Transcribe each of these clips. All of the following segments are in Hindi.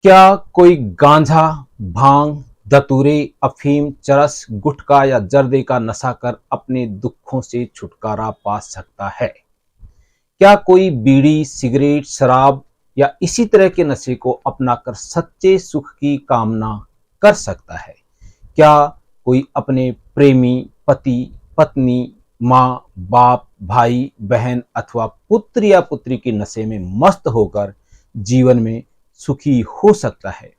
क्या कोई गांजा, भांग, धतूरे, अफीम, चरस, गुटखा या जर्दे का नशा कर अपने दुखों से छुटकारा पा सकता है? क्या कोई बीड़ी, सिगरेट, शराब या इसी तरह के नशे को अपनाकर सच्चे सुख की कामना कर सकता है? क्या कोई अपने प्रेमी, पति, पत्नी, माँ, बाप, भाई, बहन अथवा पुत्र या पुत्री के नशे में मस्त होकर जीवन में सुखी हो सकता है?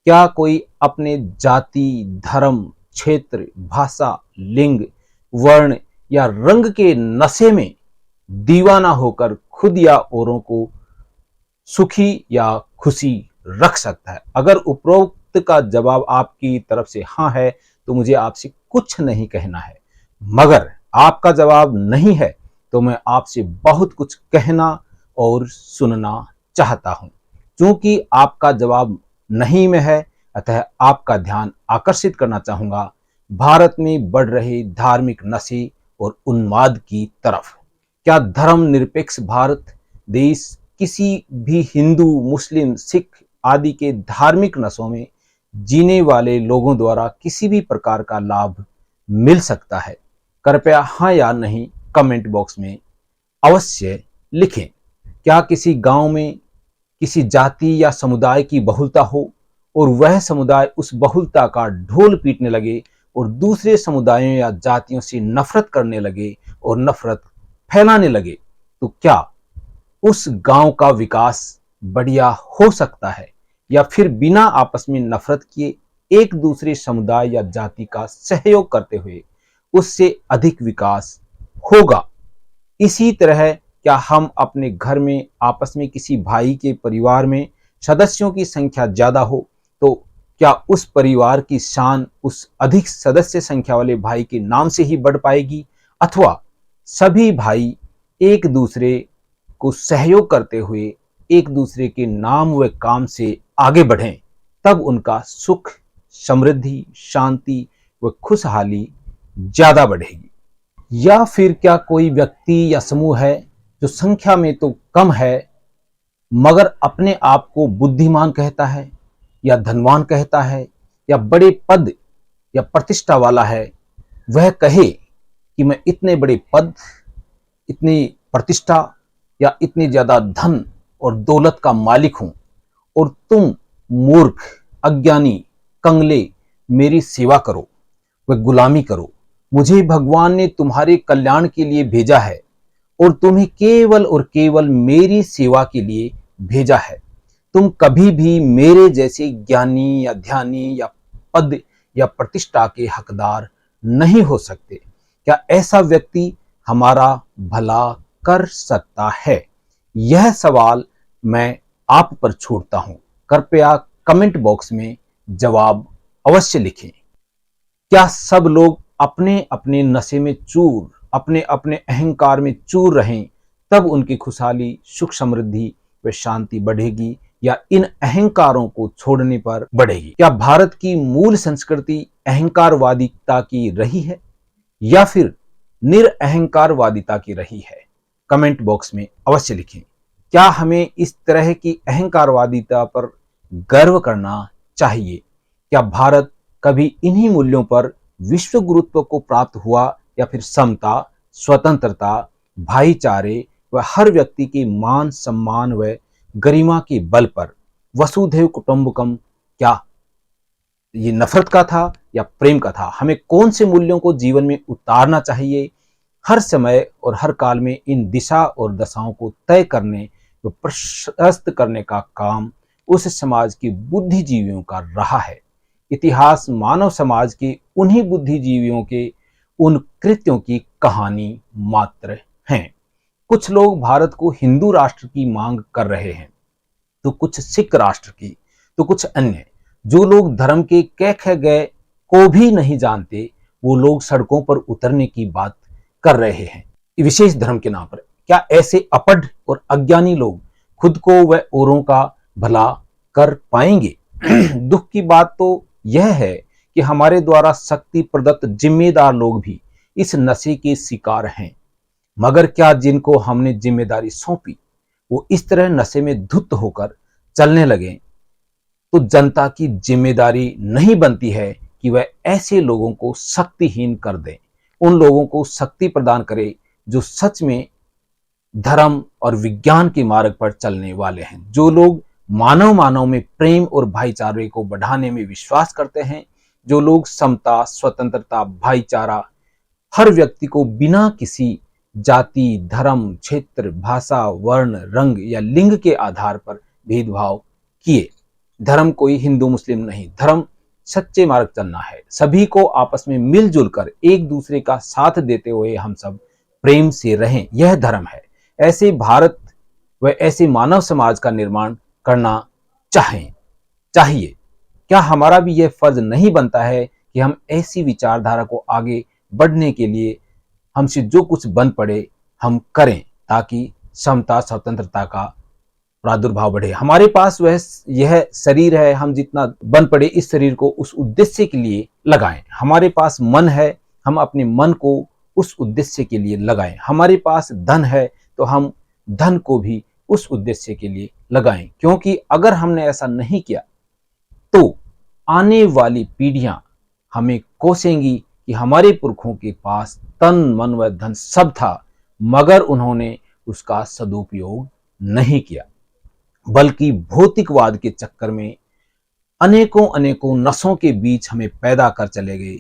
क्या कोई अपने जाति, धर्म, क्षेत्र, भाषा, लिंग, वर्ण या रंग के नशे में दीवाना होकर खुद या औरों को सुखी या खुशी रख सकता है? अगर उपरोक्त का जवाब आपकी तरफ से हाँ है तो मुझे आपसे कुछ नहीं कहना है, मगर आपका जवाब नहीं है तो मैं आपसे बहुत कुछ कहना और सुनना चाहता हूं। क्योंकि आपका जवाब नहीं में है, अतः आपका ध्यान आकर्षित करना चाहूंगा भारत में बढ़ रहे धार्मिक नशे और उन्माद की तरफ। क्या धर्मनिरपेक्ष भारत देश किसी भी हिंदू, मुस्लिम, सिख आदि के धार्मिक नशों में जीने वाले लोगों द्वारा किसी भी प्रकार का लाभ मिल सकता है? कृपया हाँ या नहीं कमेंट बॉक्स में अवश्य लिखें। क्या किसी गांव में किसी जाति या समुदाय की बहुलता हो और वह समुदाय उस बहुलता का ढोल पीटने लगे और दूसरे समुदायों या जातियों से नफरत करने लगे और नफरत फैलाने लगे, तो क्या उस गांव का विकास बढ़िया हो सकता है या फिर बिना आपस में नफरत किए एक दूसरे समुदाय या जाति का सहयोग करते हुए उससे अधिक विकास होगा? इसी तरह क्या हम अपने घर में आपस में किसी भाई के परिवार में सदस्यों की संख्या ज्यादा हो तो क्या उस परिवार की शान उस अधिक सदस्य संख्या वाले भाई के नाम से ही बढ़ पाएगी, अथवा सभी भाई एक दूसरे को सहयोग करते हुए एक दूसरे के नाम व काम से आगे बढ़ें, तब उनका सुख, समृद्धि, शांति व खुशहाली ज्यादा बढ़ेगी? या फिर क्या कोई व्यक्ति या समूह है जो संख्या में तो कम है मगर अपने आप को बुद्धिमान कहता है या धनवान कहता है या बड़े पद या प्रतिष्ठा वाला है, वह कहे कि मैं इतने बड़े पद, इतनी प्रतिष्ठा या इतनी ज्यादा धन और दौलत का मालिक हूं और तुम मूर्ख, अज्ञानी, कंगले मेरी सेवा करो व गुलामी करो। मुझे भगवान ने तुम्हारे कल्याण के लिए भेजा है और तुम्हें केवल और केवल मेरी सेवा के लिए भेजा है। तुम कभी भी मेरे जैसे ज्ञानी या ध्यानी या पद या प्रतिष्ठा के हकदार नहीं हो सकते। क्या ऐसा व्यक्ति हमारा भला कर सकता है? यह सवाल मैं आप पर छोड़ता हूं। कृपया कमेंट बॉक्स में जवाब अवश्य लिखें। क्या सब लोग अपने अपने नशे में चूर, अपने अपने अहंकार में चूर रहें, तब उनकी खुशहाली, सुख, समृद्धि व शांति बढ़ेगी या इन अहंकारों को छोड़ने पर बढ़ेगी? क्या भारत की मूल संस्कृति अहंकारवादिता की रही है या फिर निरअहंकारवादिता की रही है? कमेंट बॉक्स में अवश्य लिखें। क्या हमें इस तरह की अहंकारवादिता पर गर्व करना चाहिए? क्या भारत कभी इन्हीं मूल्यों पर विश्व गुरुत्व को प्राप्त हुआ या फिर समता, स्वतंत्रता, भाईचारे व हर व्यक्ति के मान, सम्मान व गरिमा के बल पर वसुधैव कुटुंबकम, क्या ये नफरत का था या प्रेम का था? हमें कौन से मूल्यों को जीवन में उतारना चाहिए? हर समय और हर काल में इन दिशा और दशाओं को तय करने व प्रशस्त करने का काम उस समाज के बुद्धिजीवियों का रहा है। इतिहास मानव समाज के उन्हीं बुद्धिजीवियों के उन कृत्यों की कहानी मात्र हैं। कुछ लोग भारत को हिंदू राष्ट्र की मांग कर रहे हैं, तो कुछ सिख राष्ट्र की, तो कुछ अन्य। जो लोग धर्म के क ख ग को भी नहीं जानते, वो लोग सड़कों पर उतरने की बात कर रहे हैं विशेष धर्म के नाम पर। क्या ऐसे अपढ़ और अज्ञानी लोग खुद को व औरों का भला कर पाएंगे? दुख की बात तो यह है कि हमारे द्वारा शक्ति प्रदत्त जिम्मेदार लोग भी इस नशे के शिकार हैं, मगर क्या जिनको हमने जिम्मेदारी सौंपी वो इस तरह नशे में धुत होकर चलने लगे तो जनता की जिम्मेदारी नहीं बनती है कि वह ऐसे लोगों को शक्तिहीन कर दे, उन लोगों को शक्ति प्रदान करे जो सच में धर्म और विज्ञान के मार्ग पर चलने वाले हैं, जो लोग मानव मानव में प्रेम और भाईचारे को बढ़ाने में विश्वास करते हैं, जो लोग समता, स्वतंत्रता, भाईचारा, हर व्यक्ति को बिना किसी जाति, धर्म, क्षेत्र, भाषा, वर्ण, रंग या लिंग के आधार पर भेदभाव किए। धर्म कोई हिंदू मुस्लिम नहीं, धर्म सच्चे मार्ग चलना है। सभी को आपस में मिलजुल कर एक दूसरे का साथ देते हुए हम सब प्रेम से रहें, यह धर्म है। ऐसे भारत व ऐसे मानव समाज का निर्माण करना चाहिए। क्या हमारा भी यह फर्ज नहीं बनता है कि हम ऐसी विचारधारा को आगे बढ़ने के लिए हमसे जो कुछ बन पड़े हम करें, ताकि समता, स्वतंत्रता का प्रादुर्भाव बढ़े। हमारे पास वह यह शरीर है, हम जितना बन पड़े इस शरीर को उस उद्देश्य के लिए लगाएं। हमारे पास मन है, हम अपने मन को उस उद्देश्य के लिए लगाएं। हमारे पास धन है तो हम धन को भी उस उद्देश्य के लिए लगाएं, क्योंकि अगर हमने ऐसा नहीं किया तो आने वाली पीढ़ियां हमें कोसेंगी कि हमारे पुरखों के पास तन, मन व धन सब था, मगर उन्होंने उसका सदुपयोग नहीं किया, बल्कि भौतिकवाद के चक्कर में अनेकों अनेकों नसों के बीच हमें पैदा कर चले गए।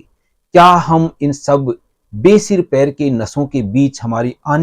क्या हम इन सब बेसिर पैर के नसों के बीच हमारी आने